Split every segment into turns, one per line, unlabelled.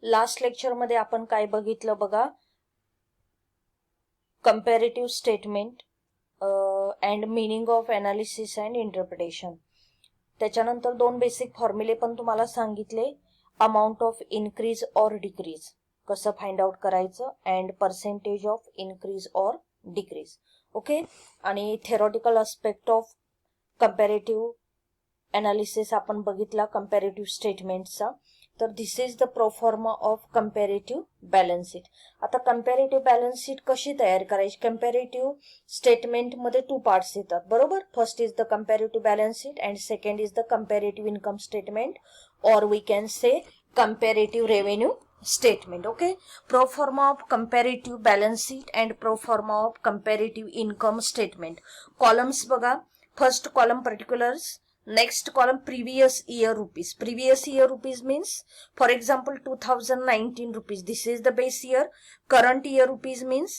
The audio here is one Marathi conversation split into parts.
लास्ट लेक्चर मध्ये आपण काय बघितलं बघा, comparative statement and meaning of analysis and interpretation. त्याच्यानंतर दोन बेसिक फॉर्म्युले पण तुम्हाला सांगितले, amount of increase or decrease कसं फाइंड आउट करायचं and percentage of increase or decrease. Okay, आणि theoretical aspect of comparative analysis आपण बघितला कंपॅरेटिव्ह स्टेटमेंटचा. तर this is the proforma of comparative balance sheet. आता कंपॅरेटिव्ह बॅलन्स शीट कशी तयार करायची? कंपॅरेटिव्ह स्टेटमेंटमध्ये 2 पार्ट्स येतात, बरोबर. First is the comparative balance sheet and second is the comparative income statement, or we can say comparative revenue statement. Okay, proforma of comparative balance sheet and proforma of comparative income statement. Columns बघा, first column particulars, next column previous year rupees. Previous year rupees means, for example, 2019 rupees, this is the base year. Current year rupees means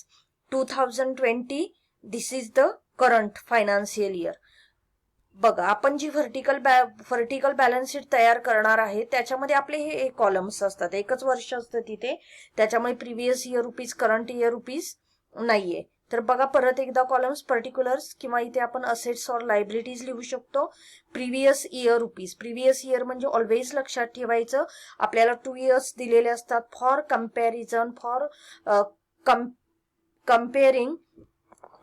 2020, this is the current financial year. बघा, आपण जी व्हर्टिकल बॅलन्स शीट तयार करणार आहे त्याच्यामध्ये आपले हे कॉलम्स असतात, एकच वर्ष असतं तिथे, त्याच्यामुळे previous year rupees, current year rupees नाहीये. तर बघा परत एकदा कॉलम्स पर्टिक्युलर्स किंवा इथे आपण असेट्स और लायबिलिटीज लिहू शकतो. Previous year rupees, previous year म्हणजे ऑलवेज लक्षात ठेवायचं, आपल्याला 2 इयर्स दिलेले असतात फॉर कंपॅरिझन, फॉर कंपेअरिंग.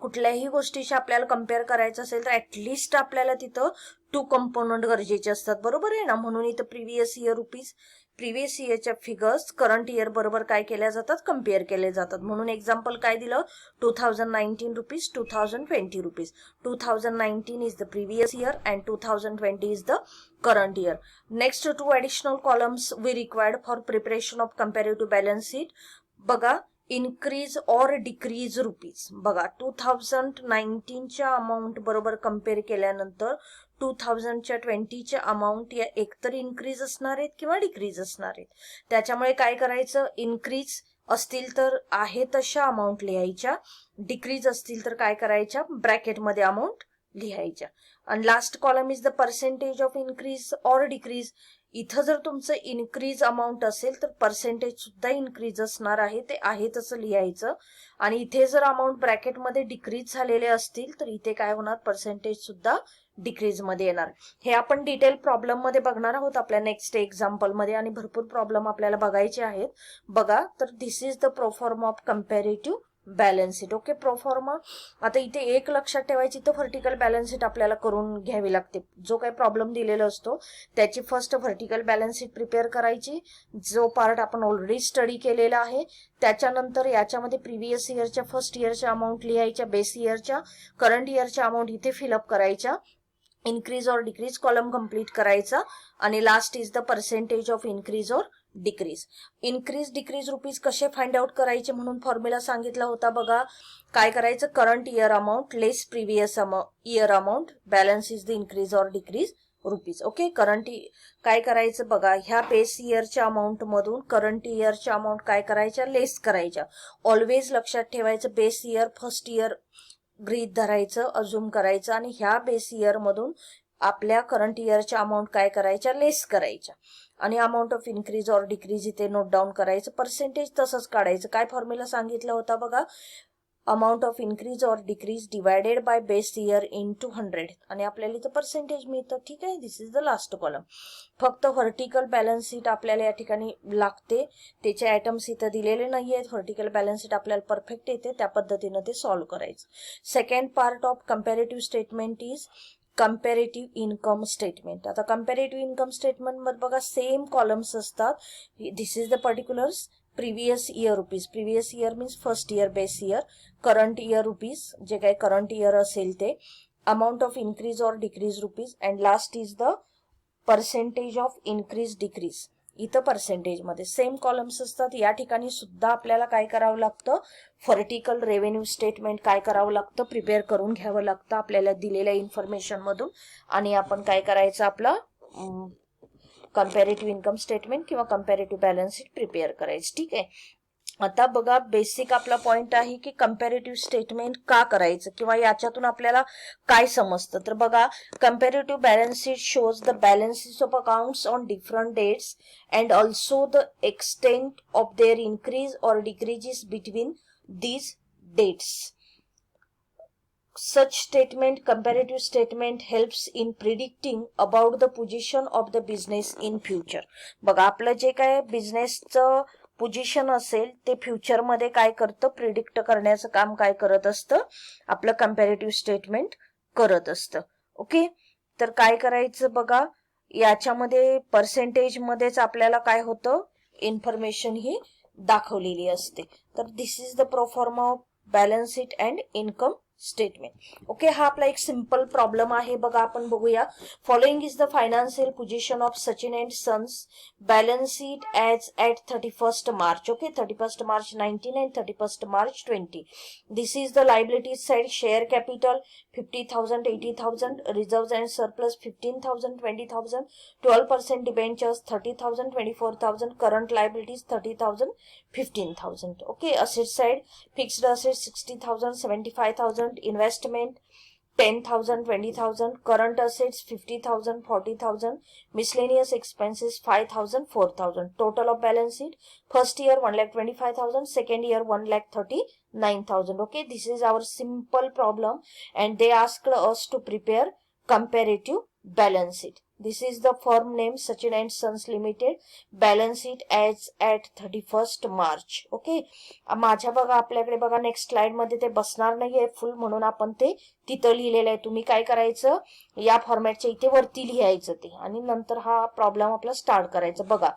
कुठल्याही गोष्टीशी आपल्याला कंपेअर करायचं असेल तर ऍटलिस्ट आपल्याला तिथं 2 कंपोनंट गरजेचे असतात, बरोबर आहे ना. म्हणून इथं प्रिव्हियस इयर रुपीज, प्रिव्हियस इयरच्या फिगर्स करंट इयर बरोबर काय केल्या जातात, कम्पेअर केले जातात. म्हणून एक्झाम्पल काय दिलं, 2019 rupees, 2020 rupees. 2019 is the previous year and 2020 is the current year. Next 2 additional columns we required for preparation of comparative balance sheet. बघा, इन्क्रीज ऑर डिक्रीज रुपीज. बघा, 2019च्या अमाऊंट बरोबर कम्पेअर केल्यानंतर 2020च्या अमाऊंट या एकतर इन्क्रीज असणार आहेत किंवा डिक्रीज असणार आहेत. त्याच्यामुळे काय करायचं, इन्क्रीज असतील तर आहे तशा अमाऊंट लिहायच्या, डिक्रीज असतील तर काय करायच्या, ब्रॅकेटमध्ये अमाऊंट लिहायच्या. आणि last column is the percentage of increase or decrease. इथं जर तुमचं इन्क्रीज अमाऊंट असेल तर पर्सेंटेज सुद्धा इन्क्रीज असणार आहे, ते आहे तसं लिहायचं. आणि इथे जर अमाऊंट ब्रॅकेटमध्ये डिक्रीज झालेले असतील तर इथे काय होणार, पर्सेंटेज सुद्धा डिक्रीज मध्ये येणार. हे आपण डिटेल प्रॉब्लेम मध्ये बघणार आहोत आपल्या नेक्स्ट एक्झाम्पल मध्ये, आणि भरपूर प्रॉब्लेम आपल्याला बघायचे आहेत. बघा, तर this is the proforma of comparative balance sheet. Okay, proforma. आता इथे एक लक्षात ठेवायची, तर व्हर्टिकल बॅलन्स शीट आपल्याला करून घ्यावी लागते. जो काही प्रॉब्लेम दिलेला असतो त्याची first vertical balance sheet prepare करायची, जो पार्ट आपण ऑलरेडी स्टडी केलेला आहे. त्याच्यानंतर याच्यामध्ये प्रिव्हियस इयरच्या, फर्स्ट इयरच्या अमाऊंट लिहायच्या, बेस इयरच्या, करंट इयरच्या अमाऊंट इथे फिलअप करायच्या, इन्क्रीज और डिक्रीज कॉलम कंप्लीट करायचा, आणि last is the percentage of increase और डिक्रीज. इन्क्रीज डिक्रीज रुपीज कसे फाइंड आउट करायचे म्हणून फॉर्म्युला सांगितला होता. बघा, काय करायचं, current year amount less previous year amount, balance is the increase और डिक्रीज रुपीज. ओके, करंट काय करायचं, बघा, ह्या बेस इयरच्या अमाऊंट मधून करंट इयरच्या अमाऊंट काय करायच्या, लेस करायच्या. ऑलवेज लक्षात ठेवायचं, बेस इयर फर्स्ट इयर गृहीत धरायचं, अझूम करायचं, आणि ह्या बेस इयर मधून आपल्या करंट इयरच्या अमाऊंट काय करायच्या, लेस करायच्या. आणि amount of increase or decrease इथे नोट डाऊन करायचं, पर्सेंटेज तसंच काढायचं. काय फॉर्म्युला सांगितला होता बघा, amount of increase or decrease divided by base year into 100, आणि आपल्याला इथं पर्सेंटेज मिळतं. ठीक आहे, दिस इज द लास्ट कॉलम. फक्त व्हर्टिकल बॅलन्स शीट आपल्याला या ठिकाणी लागते, त्याचे आयटम्स इथं दिलेले नाही आहेत. व्हर्टिकल बॅलन्स शीट आपल्याला परफेक्ट येते, त्या पद्धतीनं ते सॉल्व्ह करायचं. Second part of comparative statement is comparative income statement. आता कंपॅरेटिव्ह इन्कम स्टेटमेंट मध्ये बघा, सेम कॉलम्स असतात. This is the particulars, previous year rupees, previous year means first year base year, current year rupees, जे काही करंट इयर असेल ते, amount of increase or decrease rupees, and last is the percentage of increase decrease. इथं पर्सेंटेज मध्ये सेम कॉलम्स असतात. या ठिकाणी सुद्धा आपल्याला काय करावं लागतं, व्हर्टिकल रेव्हेन्यू स्टेटमेंट काय करावं लागतं, प्रिपेअर करून घ्यावं लागतं आपल्याला दिलेल्या इन्फॉर्मेशन मधून, आणि आपण काय करायचं, आपलं कंपॅरेटिव्ह इन्कम स्टेटमेंट किंवा कंपॅरेटिव्ह बॅलन्स शीट प्रिपेअर करायचं. ठीक आहे, आता बघा, बेसिक आपला पॉइंट आहे की कंपॅरेटिव्ह स्टेटमेंट का करायचं किंवा याच्यातून आपल्याला काय समजतं. तर बघा, comparative balance sheet shows the balances of accounts on different dates and also the extent of their increase or decreases between these dates. Such statement, comparative statement, helps in predicting about the position of the business in future. बघा, आपलं जे काय बिझनेसचं पोझिशन असेल ते फ्युचर मध्ये काय करतं, प्रिडिक्ट करण्याचं काम काय करत असतं, आपलं कंपॅरेटिव्ह स्टेटमेंट करत असतं. ओके, तर काय करायचं बघा, याच्यामध्ये पर्सेंटेज मध्येच आपल्याला काय होतं, इन्फॉर्मेशन ही दाखवलेली असते. तर this is the proforma of balance sheet and income statement. Okay, हा आपला एक सिंपल प्रॉब्लेम आहे. बघा, आपण बघूया. Following is the financial position of Sachin and sons balance sheet as at 31st March. Okay, 31st March 19 and 31st March 20. This is the liabilities side. Share capital 50,000, 80,000, reserves and surplus 15,000, 20,000, 12% debentures 30,000, 24,000, current liabilities 30,000, 15,000. Okay, asset side, fixed assets 60,000, 75,000, investment 10,000, 20,000, current assets 50,000, 40,000, miscellaneous expenses 5,000, 4,000. Total of balance sheet, first year 1,25,000, second year 1,39,000. Okay, this is our simple problem and they asked us to prepare comparative balance sheet. This is the firm name Sachin and Sons Limited. Balance sheet as at 31st March. Okay, माझ्या बघा, आपल्याकडे बघा नेक्स्ट स्लाइड मध्ये ते बसणार नाहीये फुल, म्हणून आपण ते तिथं लिहिलेलं आहे. तुम्ही काय करायचं, या फॉर्मॅटच्या इथे वरती लिहायचं ते आणि नंतर हा प्रॉब्लेम आपला स्टार्ट करायचा. बघा,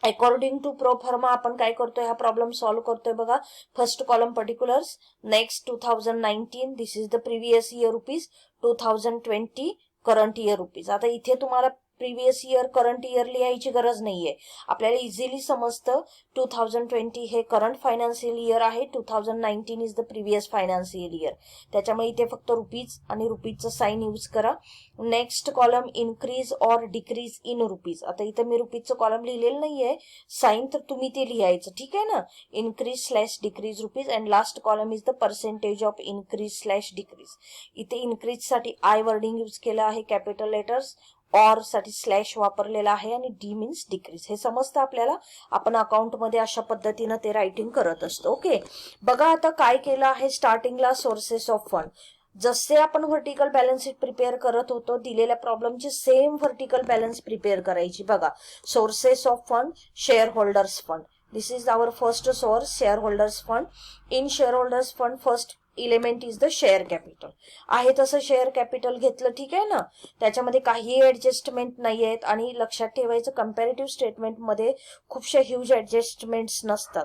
अकॉर्डिंग टू प्रो फॉर्मा आपण काय करतोय, हा प्रॉब्लेम सॉल्व्ह करतोय. बघा, first column particulars, next 2019, this is the previous year rupees, 2020 current year rupees. आता इथे तुम्हाला प्रिव्हियस इयर करंट इयर लिहायची गरज नाहीये, आपल्याला इझिली समजतं 2020 हे करंट फायनान्शियल इयर आहे, 2019 is the previous financial year. त्याच्यामुळे इथे फक्त रुपीज आणि रुपीजचं साइन यूज करा. Next column increase or decrease in rupees. आता इथं मी रुपीजचं कॉलम लिहिलेलं नाहीये साइन, तर तुम्ही ते लिहायचं, ठीक आहे ना. Increase slash decrease rupees and last column is the percentage of increase slash decrease. इथे इन्क्रीज साठी आय वर्डिंग यूज केलं आहे, कॅपिटल लेटर्स, ऑर साठी स्लॅश वापरलेला आहे आणि डी मीन्स डिक्रीज. हे समजतं आपल्याला, आपण अकाउंट मध्ये अशा पद्धतीनं ते रायटिंग करत असतो. ओके, बघा आता काय केलं आहे, स्टार्टिंगला सोर्सेस ऑफ फंड. जसे आपण व्हर्टिकल बॅलन्स शीट प्रिपेअर करत होतो, दिलेल्या प्रॉब्लेमची सेम व्हर्टिकल बॅलन्स प्रिपेअर करायची. बघा, sources of fund, share holders fund. This is our first source, share holders fund. In share holders fund first element is the share capital. आहे तसं शेअर कॅपिटल घेतलं, ठीक आहे ना. त्याच्यामध्ये काही ऍडजस्टमेंट नाही आहेत आणि लक्षात ठेवायचं, कंपॅरेटिव्ह स्टेटमेंट मध्ये खूपशा ह्यूज ऍडजस्टमेंट्स नसतात,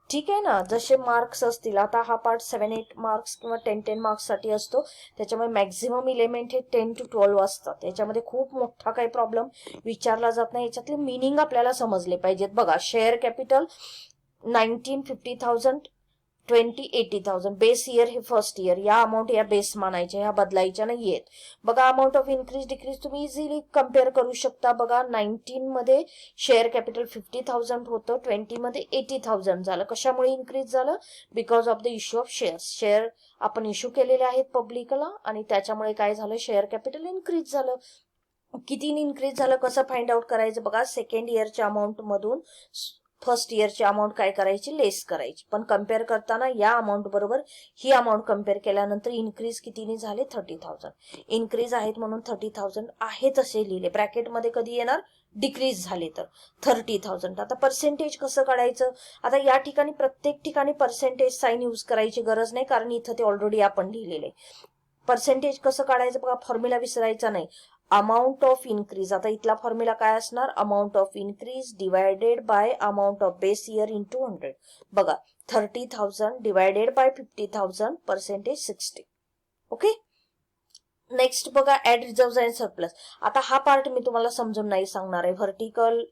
ठीक आहे ना. जसे मार्क्स असतील, आता हा पार्ट 7-8 मार्क्स किंवा 10-10 मार्क्स साठी असतो, त्याच्यामुळे मॅक्झिमम एलिमेंट हे 10 to 12 असतात. त्याच्यामध्ये खूप मोठा काही प्रॉब्लेम विचारला जात नाही, याच्यातले मिनिंग आपल्याला समजले पाहिजेत. बघा, शेअर कॅपिटल 19 50,000, 20 80,000. बेस इयर हे फर्स्ट इयर, या अमाऊंट या बेस मानायच्या, ह्या बदलायच्या नाहीयेत. बघा, अमाऊंट ऑफ इन्क्रीज डिक्रीज तुम्ही इझिली कम्पेअर करू शकता. बघा, 19 मध्ये शेअर कॅपिटल 50,000 होतं, 20 मध्ये 80,000 झालं. कशामुळे इन्क्रीज झालं, because of the issue of shares. Share आपण इश्यू केलेले आहेत पब्लिकला आणि त्याच्यामुळे काय झालं, शेअर कॅपिटल इन्क्रीज झालं. किती इन्क्रीज झालं, कसं फाइंड आउट करायचं. बघा, सेकंड इयरच्या अमाऊंट मधून फर्स्ट इयरची अमाऊंट काय करायची, लेस करायची. पण कम्पेअर करताना या अमाऊंट बरोबर ही अमाऊंट कम्पेअर केल्यानंतर इन्क्रीज कितीने झाले, 30,000. इन्क्रीज आहेत म्हणून 30,000 आहे तसे लिहिले. ब्रॅकेटमध्ये कधी येणार, डिक्रीज झाले तर 30,000. आता पर्सेंटेज कसं काढायचं, आता या ठिकाणी प्रत्येक ठिकाणी पर्सेंटेज साइन यूज करायची गरज नाही, कारण इथं ते ऑलरेडी आपण लिहिलेले. पर्सेंटेज कसं काढायचं बघा, फॉर्म्युला विसरायचा नाही. अमाऊंट ऑफ इन्क्रीज, आता इथला फॉर्म्युला काय असणार, amount of increase divided by amount of base year into 100. बघा, 30,000 divided bye 50,000, percentage 60. Okay, next बघा, ऍड रिझर्व्ह अँड सरप्लस. आता हा पार्ट मी तुम्हाला समजून नाही सांगणार आहे. व्हर्टिकल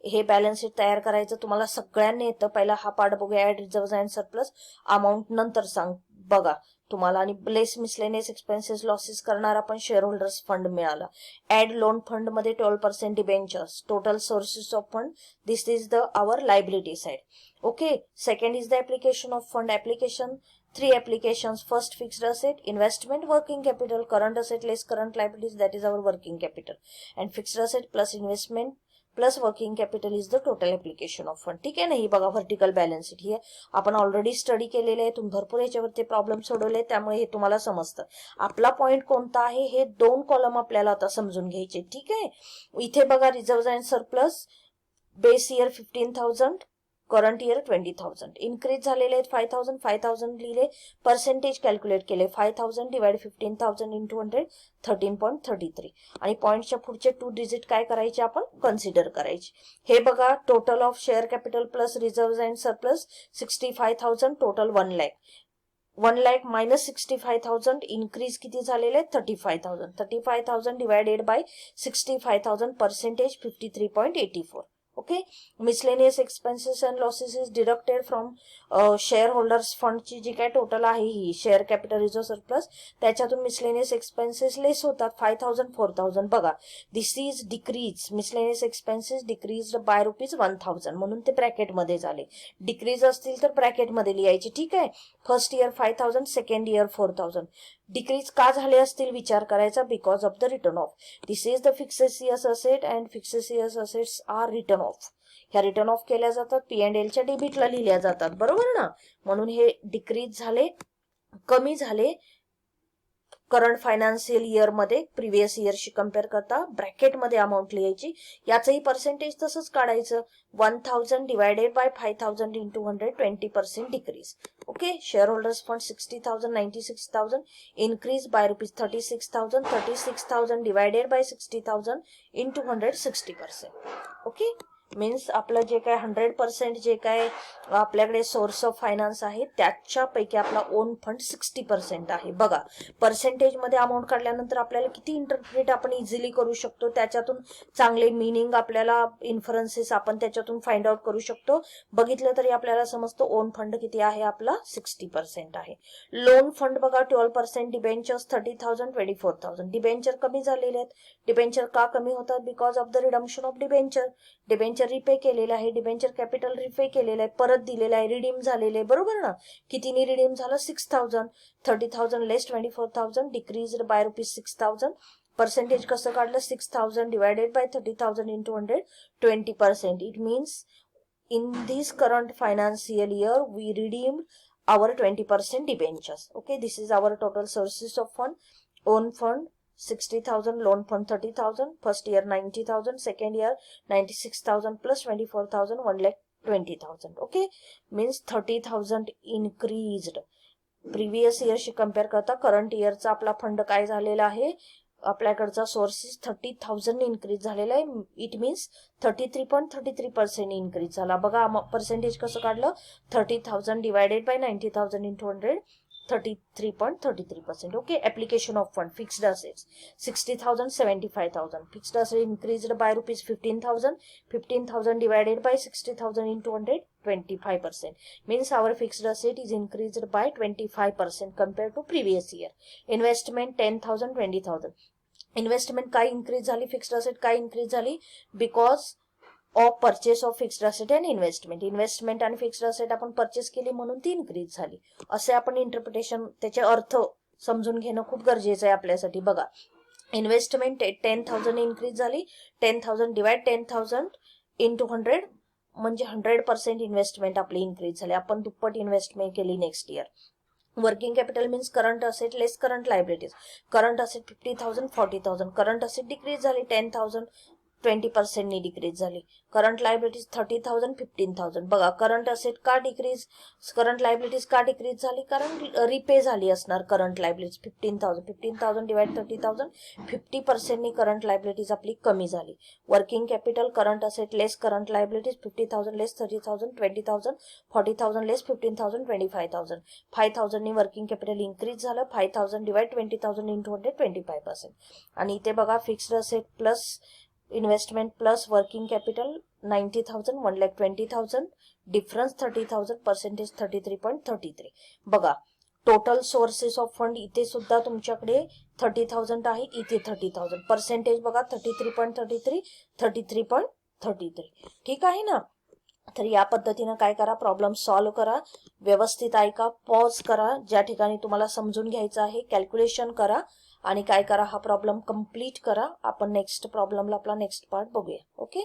हे बॅलन्स शीट तयार करायचं तुम्हाला सगळ्यांनी येतं. पहिला हा पार्ट बघूया, add reserve and surplus. Amount नंतर बघा तुम्हाला, आणि लेस मिसलेनियस एक्सपेन्सेस लॉसेस करणारा पण शेअर होल्डर्स फंड मिळाला. ऍड लोन फंड मध्ये 12% debentures. Total sources of fund, this is the our liability side. Okay, second is the application of fund. Application, 3 applications. First, fixed asset, investment, working capital. Current asset less current liabilities, that is our working capital. And fixed asset plus investment plus working capital is the total application of fund. ठीक आहे ना. ही बघा व्हर्टिकल बॅलन्स शीट, ही आपण ऑलरेडी स्टडी केलेले आहे. तुम्ही भरपूर याच्यावरती प्रॉब्लेम सोडवले, त्यामुळे हे तुम्हाला समजतं. आपला पॉइंट कोणता आहे, हे 2 कॉलम आपल्याला आता समजून घ्यायचे. ठीक आहे. इथे बघा reserve and surplus, base year 15,000, current year 20,000. Increase झालेले आहेत 5,000. 5,000 लिहिले, पर्सेंटेज कॅल्क्युलेट केले. 5,000 डिवाइड 15,000 इंटू 100, 13.33. आणि पॉईंटच्या पुढचे 2 डिजिट काय करायचे आपण कन्सिडर करायचे. हे बघा total of share capital plus reserve and surplus 65,000, total 1 lakh. 1 lakh minus 65,000, increase किती झालेले आहेत 35,000. 35,000 divided by 65,000, percentage 53.84. Okay. Miscellaneous expenses and losses is deducted from share holders फंडची जी काय टोटल आहे ही शेअर कॅपिटल रिझर्व्ह सरप्लस, त्याच्यातून मिसलेनियस एक्सपेन्सेस लेस होतात. 5,000, 4,000. बघा this is decrease. Miscellaneous expenses decrease by ₹1,000, म्हणून ते ब्रॅकेटमध्ये झाले. डिक्रीज असतील तर ब्रॅकेटमध्ये लिहायचे. ठीक आहे. First year 5,000, second year 4,000. Decrease का झाले असतील विचार करायचा, because of the written off. This is the fictitious asset and fictitious assets are written off. ह्या रिटर्न ऑफ केल्या जातात, P&Lच्या डेबिटला लिहिल्या जातात, बरोबर ना. म्हणून हे डिक्रीज झाले, कमी झाले करंट फायनान्शियल इयर मध्ये प्रिव्हियस इयरशी कम्पेअर करता. ब्रॅकेटमध्ये अमाऊंट लिहायची. याचंही पर्सेंटेज तसंच काढायचं. 1,000 divided by 5,000 into 100, 20% decrease. Okay. Share holders fund 60,000, 96,000, increase by ₹36,000. 36,000 divided by 60,000 into 100, 60%. Okay. Means आपलं जे काय 100% जे काय आपल्याकडे सोर्स ऑफ फायनान्स आहे त्याच्यापैकी आपला ओन फंड 60% आहे. बघा पर्सेंटेज मध्ये अमाऊंट काढल्यानंतर आपल्याला किती इंटरप्रिट आपण इझिली करू शकतो, त्याच्यातून चांगले मिनिंग आपल्याला इन्फरन्सेस आपण त्याच्यातून फाइंड आउट करू शकतो. बघितलं तरी आपल्याला समजतं ओन फंड किती आहे आपला 60% आहे. लोन फंड बघा 12%, डिबेंचर्स 30,000, 24,000. डिबेंचर कमी झालेले आहेत. डिबेंचर का कमी होतात, because of the redemption of debenture. Debenture repay केलेलं आहे, डिबेंचर कॅपिटल रिपे केलेलं आहे, परत दिलेलं आहे, रिडीम झालेले आहे, बरोबर ना. कितीने रिडीम झालं 6,000. 30,000 लेस 24,000, डिक्रीज बाय ₹6,000. पर्सेंटेज कसं काढलं 6,000 divided by 30,000 into 100, 20%. It means in this current financial year we redeemed our 20% debentures. Okay, this is our total sources of fund. Own fund 60,000, loan fund 30,000, first year 90,000, second year 96,000 plus 24,000, 1,20,000. Okay, means 30,000 increased. Previous इयरशी कम्पेअर करता करंट इयरचा आपला फंड काय झालेला आहे, आपल्याकडचा सोर्सेस 30,000 इन्क्रीज झालेला आहे. इट मीन्स 33.33% इन्क्रीज झाला. बघा पर्सेंटेज कसं काढलं 30,000 divided by 90,000 into 100, 33.33%. Okay. Application of fund fixed assets 60,000, 75,000. Fixed asset increased by ₹15,000. 15,000 divided by 60,000 into 100, 25%. Means our fixed asset is increased by 25% compared to previous year. Investment 10,000, 20,000. Investment काय इन्क्रीज झाली, फिक्स्ड असेट काय इन्क्रीज झाली, because of purchase of fixed asset and investment. Investment आणि फिक्स्ड असेट आपण परचेस केली म्हणून ती इन्क्रीज झाली. असे आपण इंटरप्रिटेशन, त्याचे अर्थ समजून घेणं खूप गरजेचं आहे आपल्यासाठी. बघा इन्व्हेस्टमेंट 10,000 इन्क्रीज झाली. 10,000 डिवाइड 10,000 इंटू 100 म्हणजे 100% इन्व्हेस्टमेंट आपली इन्क्रीज झाली. आपण दुप्पट इन्व्हेस्टमेंट केली next year. Working capital means current asset less current liabilities. Current asset 50,000, 40,000. Current asset decrease झाली 10,000, 20% नी डिक्रीज झाली. Current liabilities 30,000, 15,000. बघा करंट असेट का डिक्रीज, करंट लायबिलिटीज का डिक्रीज झाली, कारण रिपे झाली असणार करंट लायबिलिटीज. 15,000 डिवाइड 30,000, 50% नी करंट लायबिलिटीज आपली कमी झाली. Working capital current asset less current liabilities 50,000 लेस 30,000, 20,000, 40,000 लेस 15,000, 25,000. 5,000 नी वर्किंग कॅपिटल इन्क्रीज झालं. 5,000 डिवाइड 20,000 इंटू 100, 25%. आणि इथे बघा fixed asset plus investment plus working capital 90,000, 1,20,000. Difference 30,000, percentage 33.33. बघा टोटल सोर्सेस ऑफ फंड इथे सुद्धा तुमच्याकडे 30,000 आहे, इथे 30,000. पर्सेंटेज बघा 33.33, 33.33. ठीक आहे ना. तर या पद्धतीनं काय करा, प्रॉब्लेम सॉल्व्ह करा, व्यवस्थित ऐका, पॉज करा, ज्या ठिकाणी तुम्हाला समजून घ्यायचं आहे कॅल्क्युलेशन करा आणि काय करा, हा प्रॉब्लेम कम्प्लीट करा. आपण नेक्स्ट प्रॉब्लेमला आपला नेक्स्ट पार्ट बघूया. ओके.